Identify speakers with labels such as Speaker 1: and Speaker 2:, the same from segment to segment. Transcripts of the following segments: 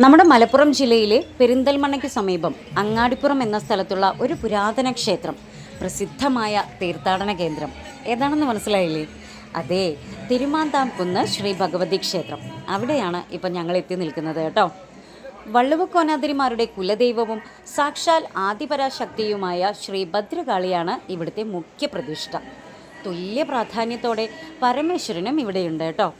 Speaker 1: നമ്മുടെ മലപ്പുറം ജില്ലയിലെ പെരിന്തൽമണ്ണയ്ക്ക് സമീപം അങ്ങാടിപ്പുറം എന്ന സ്ഥലത്തുള്ള ഒരു പുരാതന ക്ഷേത്രം, പ്രസിദ്ധമായ തീർത്ഥാടന കേന്ദ്രം ഏതാണെന്ന് മനസ്സിലായില്ലേ? അതെ, തിരുമാന്താംകുന്ന് ശ്രീ ഭഗവതി ക്ഷേത്രം. അവിടെയാണ് ഇപ്പം ഞങ്ങൾ എത്തി നിൽക്കുന്നത് കേട്ടോ. വള്ളുവക്കോനാതിരിമാരുടെ കുലദൈവവും സാക്ഷാൽ ആദിപരാശക്തിയുമായ ശ്രീ ഭദ്രകാളിയാണ് ഇവിടുത്തെ മുഖ്യ പ്രതിഷ്ഠ. തുല്യ പ്രാധാന്യത്തോടെ പരമേശ്വരനും ഇവിടെയുണ്ട് കേട്ടോ.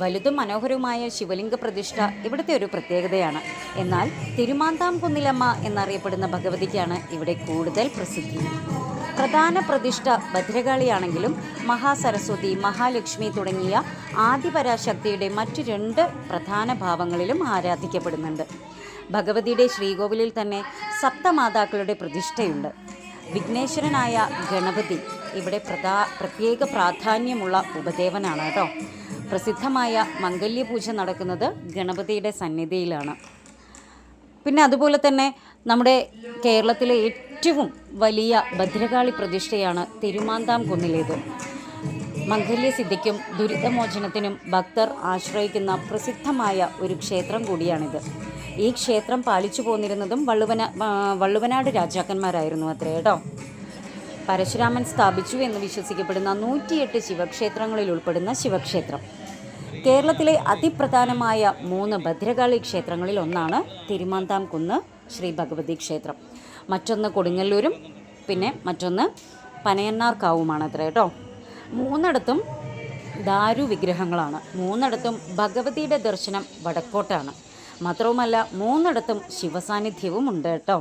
Speaker 1: വലുതും മനോഹരവുമായ ശിവലിംഗ പ്രതിഷ്ഠ ഇവിടുത്തെ ഒരു പ്രത്യേകതയാണ്. എന്നാൽ തിരുമാന്താംകുന്നിലമ്മ എന്നറിയപ്പെടുന്ന ഭഗവതിക്കാണ് ഇവിടെ കൂടുതൽ പ്രസിദ്ധി. പ്രധാന പ്രതിഷ്ഠ ഭദ്രകാളിയാണെങ്കിലും മഹാസരസ്വതി, മഹാലക്ഷ്മി തുടങ്ങിയ ആദിപരാശക്തിയുടെ മറ്റു 2 പ്രധാന ഭാവങ്ങളിലും ആരാധിക്കപ്പെടുന്നുണ്ട്. ഭഗവതിയുടെ ശ്രീകോവിലിൽ തന്നെ സപ്തമാതാക്കളുടെ പ്രതിഷ്ഠയുണ്ട്. വിഘ്നേശ്വരനായ ഗണപതി ഇവിടെ പ്രത്യേക പ്രാധാന്യമുള്ള ഉപദേവനാണ് കേട്ടോ. പ്രസിദ്ധമായ മംഗല്യപൂജ നടക്കുന്നത് ഗണപതിയുടെ സന്നിധിയിലാണ്. പിന്നെ അതുപോലെ തന്നെ നമ്മുടെ കേരളത്തിലെ ഏറ്റവും വലിയ ഭദ്രകാളി പ്രതിഷ്ഠയാണ് തിരുമാന്താംകുന്നിലേത്. മംഗല്യസിദ്ധിക്കും ദുരിതമോചനത്തിനും ഭക്തർ ആശ്രയിക്കുന്ന പ്രസിദ്ധമായ ഒരു ക്ഷേത്രം കൂടിയാണിത്. ഈ ക്ഷേത്രം പാലിച്ചു പോന്നിരുന്നതും വള്ളുവനാട് രാജാക്കന്മാരായിരുന്നു അത്രേ കേട്ടോ. പരശുരാമൻ സ്ഥാപിച്ചു എന്ന് വിശ്വസിക്കപ്പെടുന്ന 108 ശിവക്ഷേത്രങ്ങളിൽ ഉൾപ്പെടുന്ന ശിവക്ഷേത്രം. കേരളത്തിലെ അതിപ്രധാനമായ 3 ഭദ്രകാളി ക്ഷേത്രങ്ങളിൽ ഒന്നാണ് തിരുമാന്താംകുന്ന് ശ്രീ ഭഗവതി ക്ഷേത്രം. മറ്റൊന്ന് കൊടുങ്ങല്ലൂരും പിന്നെ മറ്റൊന്ന് പനയന്നാർക്കാവുമാണ് അത്ര കേട്ടോ. 3ഇടത്തും ദാരു വിഗ്രഹങ്ങളാണ്. 3ഇടത്തും ഭഗവതിയുടെ ദർശനം വടക്കോട്ടാണ്. മാത്രവുമല്ല 3ഇടത്തും ശിവസാന്നിധ്യവും ഉണ്ട് കേട്ടോ.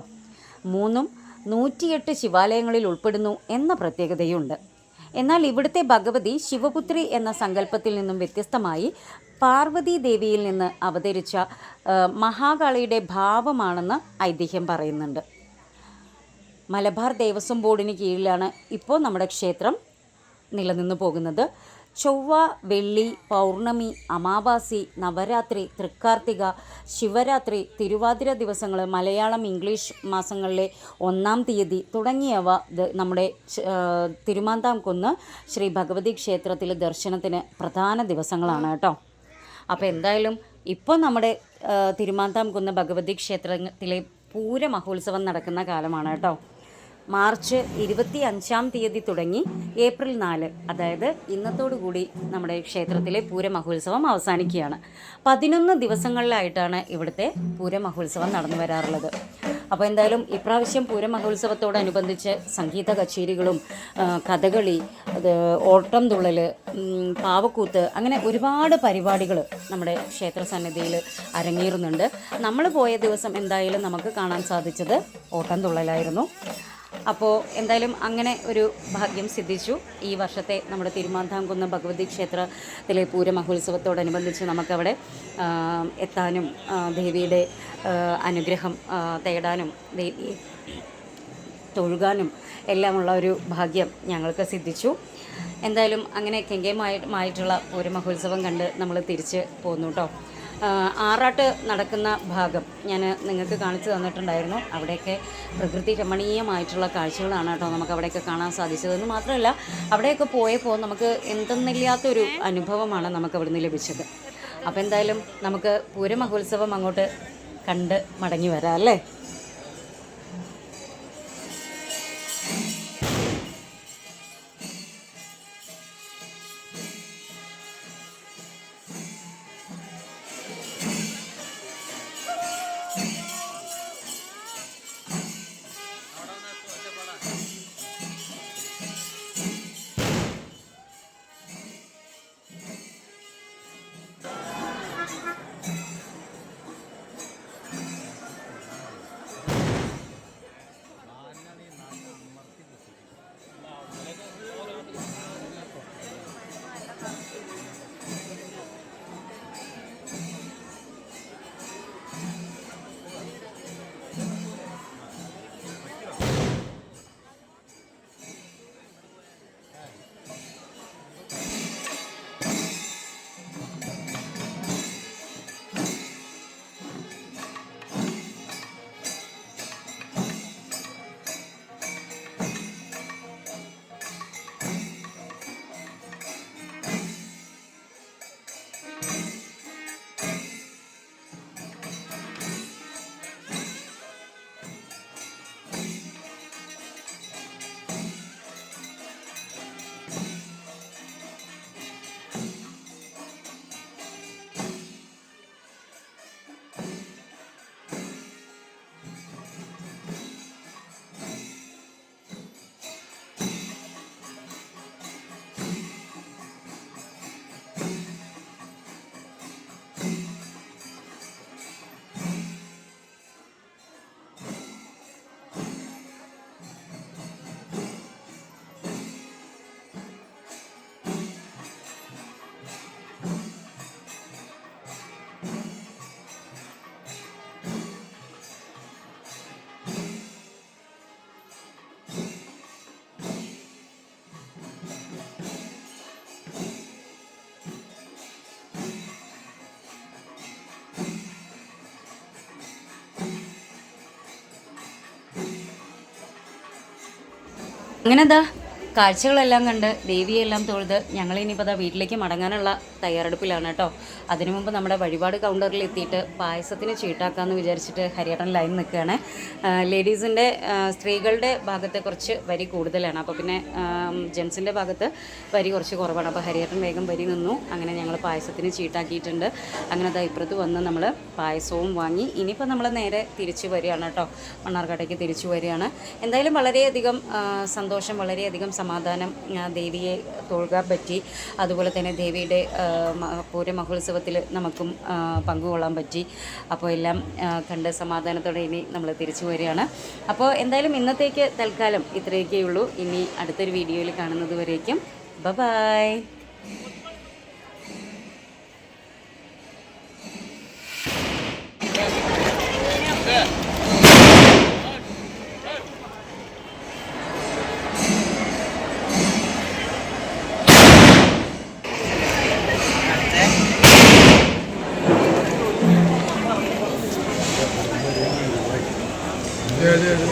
Speaker 1: 3ഉം 108 ശിവാലയങ്ങളിൽ ഉൾപ്പെടുന്നു എന്ന പ്രത്യേകതയുണ്ട്. എന്നാൽ ഇവിടുത്തെ ഭഗവതി ശിവപുത്രി എന്ന സങ്കല്പത്തിൽ നിന്നും വ്യത്യസ്തമായി പാർവതി ദേവിയിൽ നിന്ന് അവതരിച്ച മഹാകാളിയുടെ ഭാവമാണെന്ന് ഐതിഹ്യം പറയുന്നുണ്ട്. മലബാർ ദേവസ്വം ബോർഡിന് കീഴിലാണ് ഇപ്പോൾ നമ്മുടെ ക്ഷേത്രം നിലനിന്നു പോകുന്നത്. ചൊവ്വ, വെള്ളി, പൗർണമി, അമാവാസി, നവരാത്രി, തൃക്കാർത്തിക, ശിവരാത്രി, തിരുവാതിര ദിവസങ്ങൾ, മലയാളം, ഇംഗ്ലീഷ് മാസങ്ങളിലെ 1-ാം തീയതി തുടങ്ങിയവ നമ്മുടെ തിരുമാന്താംകുന്ന് ശ്രീ ഭഗവതി ക്ഷേത്രത്തിൽ ദർശനത്തിന് പ്രധാന ദിവസങ്ങളാണ് കേട്ടോ. അപ്പോൾ എന്തായാലും ഇപ്പോൾ നമ്മുടെ തിരുമാന്താംകുന്ന് ഭഗവതി ക്ഷേത്രത്തിലെ പൂരമഹോത്സവം നടക്കുന്ന കാലമാണ് കേട്ടോ. മാർച്ച് 25-ാം തീയതി തുടങ്ങി ഏപ്രിൽ 4, അതായത് ഇന്നത്തോടുകൂടി നമ്മുടെ ക്ഷേത്രത്തിലെ പൂരമഹോത്സവം അവസാനിക്കുകയാണ്. 11 ദിവസങ്ങളിലായിട്ടാണ് ഇവിടുത്തെ പൂരമഹോത്സവം നടന്നു വരാറുള്ളത്. അപ്പോൾ എന്തായാലും ഇപ്രാവശ്യം പൂരമഹോത്സവത്തോടനുബന്ധിച്ച് സംഗീത കച്ചേരികളും കഥകളി, ഓട്ടം തുള്ളൽ, പാവക്കൂത്ത്, അങ്ങനെ ഒരുപാട് പരിപാടികൾ നമ്മുടെ ക്ഷേത്ര സന്നിധിയിൽ അരങ്ങേറുന്നുണ്ട്. നമ്മൾ പോയ ദിവസം എന്തായാലും നമുക്ക് കാണാൻ സാധിച്ചത് ഓട്ടം തുള്ളലായിരുന്നു. അപ്പോൾ എന്തായാലും അങ്ങനെ ഒരു ഭാഗ്യം സിദ്ധിച്ചു. ഈ വർഷത്തെ നമ്മുടെ തിരുമാന്താംകുന്ന് ഭഗവതി ക്ഷേത്രത്തിലെ പൂരമഹോത്സവത്തോടനുബന്ധിച്ച് നമുക്കവിടെ എത്താനും ദേവിയുടെ അനുഗ്രഹം തേടാനും ദേവിയെ തൊഴുകാനും എല്ലാമുള്ള ഒരു ഭാഗ്യം ഞങ്ങൾക്ക് സിദ്ധിച്ചു. എന്തായാലും അങ്ങനെ കെങ്കേമായിട്ടുള്ള പൂരമഹോത്സവം കണ്ട് നമ്മൾ തിരിച്ച് പോന്നു കേട്ടോ. ആറാട്ട് നടക്കുന്ന ഭാഗം ഞാൻ നിങ്ങൾക്ക് കാണിച്ചു തന്നിട്ടുണ്ടായിരുന്നു. അവിടെയൊക്കെ പ്രകൃതി രമണീയമായിട്ടുള്ള കാഴ്ചകളാണ് കേട്ടോ നമുക്ക് അവിടെയൊക്കെ കാണാൻ സാധിച്ചതെന്ന് മാത്രമല്ല, അവിടെയൊക്കെ പോയപ്പോൾ നമുക്ക് എന്തെന്നില്ലാത്തൊരു അനുഭവമാണ് നമുക്ക് അവിടുന്ന് ലഭിച്ചത്. അപ്പോൾ എന്തായാലും നമുക്ക് പൂരമഹോത്സവം അങ്ങോട്ട് കണ്ട് മടങ്ങി വരാം അല്ലേ. അങ്ങനെ എന്താ കാഴ്ചകളെല്ലാം കണ്ട് ദേവിയെല്ലാം തൊഴുത് ഞങ്ങളിനിപ്പോൾ വീട്ടിലേക്ക് മടങ്ങാനുള്ള തയ്യാറെടുപ്പിലാണ് കേട്ടോ. അതിനു മുമ്പ് നമ്മുടെ വഴിപാട് കൗണ്ടറിൽ എത്തിയിട്ട് പായസത്തിന് ചീട്ടാക്കാമെന്ന് വിചാരിച്ചിട്ട് ഹരിയേട്ടൻ ലൈൻ നിൽക്കുകയാണ്. ലേഡീസിൻ്റെ സ്ത്രീകളുടെ ഭാഗത്ത് കുറച്ച് വരി കൂടുതലാണ്, അപ്പോൾ പിന്നെ ജെൻസിൻ്റെ ഭാഗത്ത് വരി കുറച്ച് കുറവാണ്. അപ്പോൾ ഹരിയേട്ടൻ വേഗം വരി നിന്നു. അങ്ങനെ ഞങ്ങൾ പായസത്തിന് ചീട്ടാക്കിയിട്ടുണ്ട്. അങ്ങനെ ഇപ്പുറത്ത് വന്ന് നമ്മൾ പായസവും വാങ്ങി ഇനിയിപ്പോൾ നമ്മൾ നേരെ തിരിച്ചു വരികയാണ് കേട്ടോ. മണ്ണാർക്കാടേക്ക് തിരിച്ചു വരികയാണ്. എന്തായാലും വളരെയധികം സന്തോഷം, വളരെയധികം സമാധാനം. ദേവിയെ തൊഴുകാൻ പറ്റി. അതുപോലെ തന്നെ ദേവിയുടെ പൂരമഹോത്സവത്തിൽ നമുക്കും പങ്കുകൊള്ളാൻ പറ്റി. അപ്പോൾ എല്ലാം കണ്ട് സമാധാനത്തോടെ ഇനി നമ്മൾ തിരിച്ചു വരികയാണ്. അപ്പോൾ എന്തായാലും ഇന്നത്തേക്ക് തൽക്കാലം ഇത്രയൊക്കെയുള്ളൂ. ഇനി അടുത്തൊരു വീഡിയോയിൽ കാണുന്നത് വരേക്കും ബൈ.
Speaker 2: Yeah.